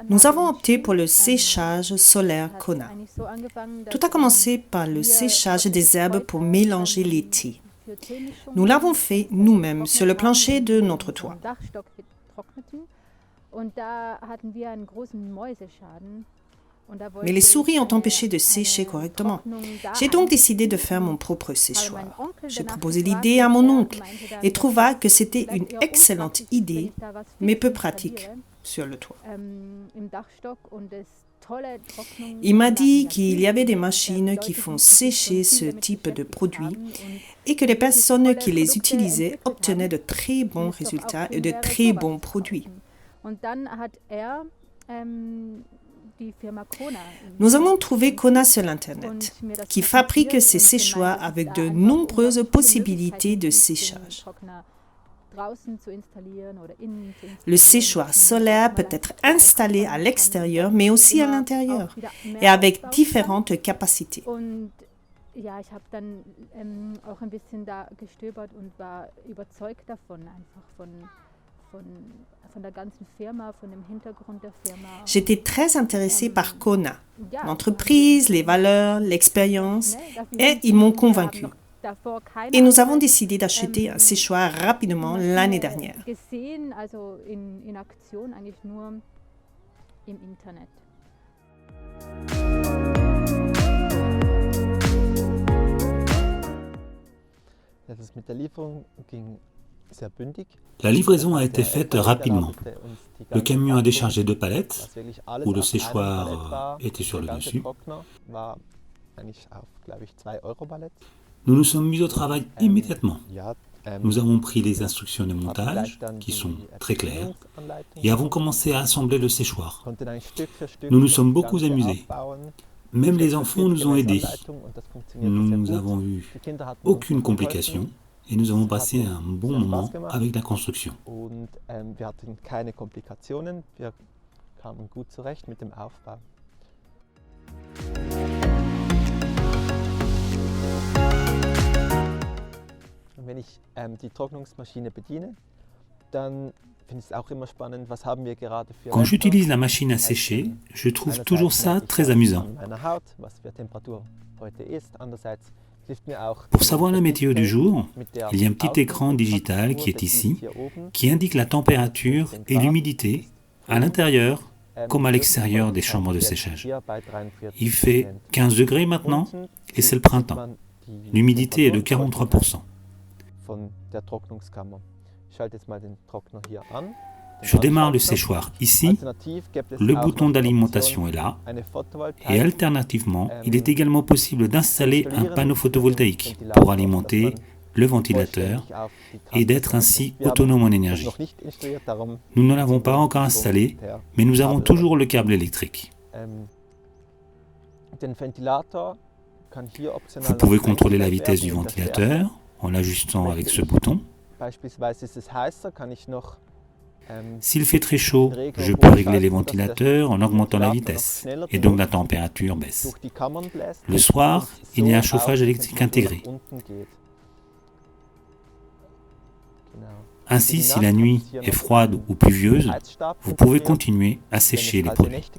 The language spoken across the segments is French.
Nous avons opté pour le séchage solaire Kona. Tout a commencé par le séchage des herbes pour mélanger les thés. Nous l'avons fait nous-mêmes sur le plancher de notre toit. Mais les souris ont empêché de sécher correctement. J'ai donc décidé de faire mon propre séchoir. J'ai proposé l'idée à mon oncle et trouva que c'était une excellente idée, mais peu pratique sur le toit. Il m'a dit qu'il y avait des machines qui font sécher ce type de produits et que les personnes qui les utilisaient obtenaient de très bons résultats et de très bons produits. Nous avons trouvé Kona sur Internet, qui fabrique ces séchoirs avec de nombreuses possibilités de séchage. Le séchoir solaire peut être installé à l'extérieur, mais aussi à l'intérieur, et avec différentes capacités. J'étais très intéressée par Kona, l'entreprise, les valeurs, l'expérience, et ils m'ont convaincue. Et nous avons décidé d'acheter un séchoir rapidement l'année dernière. La livraison a été faite rapidement. Le camion a déchargé 2 palettes, où le séchoir était sur le dessus. Nous nous sommes mis au travail immédiatement. Nous avons pris les instructions de montage, qui sont très claires, et avons commencé à assembler le séchoir. Nous nous sommes beaucoup amusés. Même les enfants nous ont aidés. Nous n'avons eu aucune complication et nous avons passé un bon moment avec la construction. Quand j'utilise la machine à sécher, je trouve toujours ça très amusant. Pour savoir la météo du jour, il y a un petit écran digital qui est ici, qui indique la température et l'humidité à l'intérieur comme à l'extérieur des chambres de séchage. Il fait 15 degrés maintenant et c'est le printemps. L'humidité est de 43%. Je démarre le séchoir ici, le bouton d'alimentation est là, et alternativement, il est également possible d'installer un panneau photovoltaïque pour alimenter le ventilateur et d'être ainsi autonome en énergie. Nous ne l'avons pas encore installé, mais nous avons toujours le câble électrique. Vous pouvez contrôler la vitesse du ventilateur en l'ajustant avec ce bouton. S'il fait très chaud, je peux régler les ventilateurs en augmentant la vitesse, et donc la température baisse. Le soir, il y a un chauffage électrique intégré. Ainsi, si la nuit est froide ou pluvieuse, vous pouvez continuer à sécher les produits.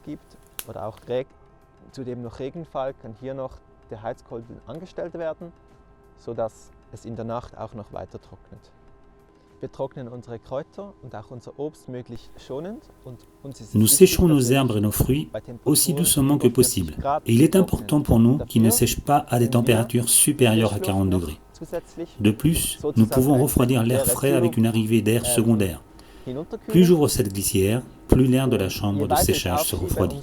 Nous séchons nos herbes et nos fruits aussi doucement que possible. Et il est important pour nous qu'ils ne sèchent pas à des températures supérieures à 40 degrés. De plus, nous pouvons refroidir l'air frais avec une arrivée d'air secondaire. Plus j'ouvre cette glissière, plus l'air de la chambre de séchage se refroidit.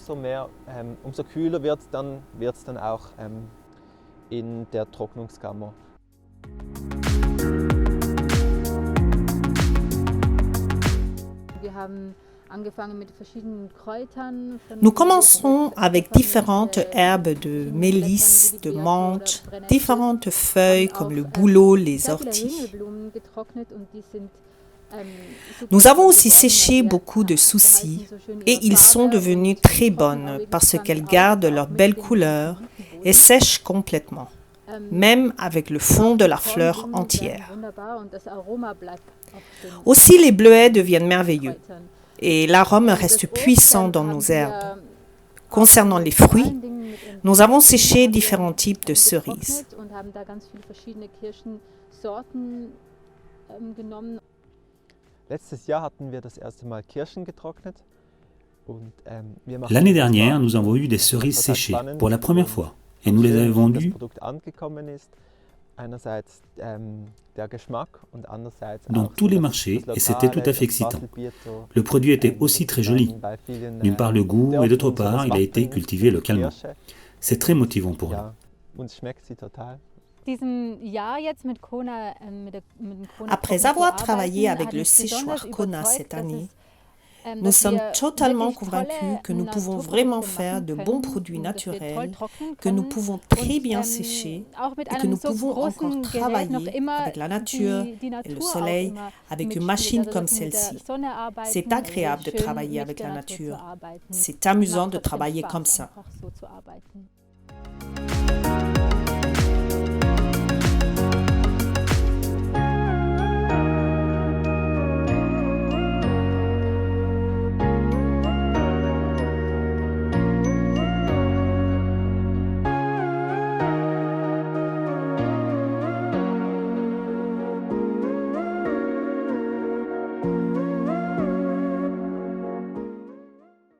Nous commencerons avec différentes herbes de mélisse, de menthe, différentes feuilles comme le bouleau, les orties. Nous avons aussi séché beaucoup de soucis et ils sont devenus très bonnes parce qu'elles gardent leur belle couleur et sèchent complètement, même avec le fond de la fleur entière. Aussi, les bleuets deviennent merveilleux. et l'arôme reste puissant dans nos herbes. Concernant les fruits, nous avons séché différents types de cerises. L'année dernière, nous avons eu des cerises séchées pour la première fois et nous les avons vendues dans tous les marchés et c'était tout à fait excitant. Le produit était aussi très joli. D'une part le goût et d'autre part il a été cultivé localement. C'est très motivant pour nous. Après avoir travaillé avec le séchoir Kona cette année, nous sommes totalement convaincus que nous pouvons vraiment faire de bons produits naturels, que nous pouvons très bien sécher et que nous pouvons encore travailler avec la nature et le soleil avec une machine comme celle-ci. C'est agréable de travailler avec la nature. C'est amusant de travailler comme ça.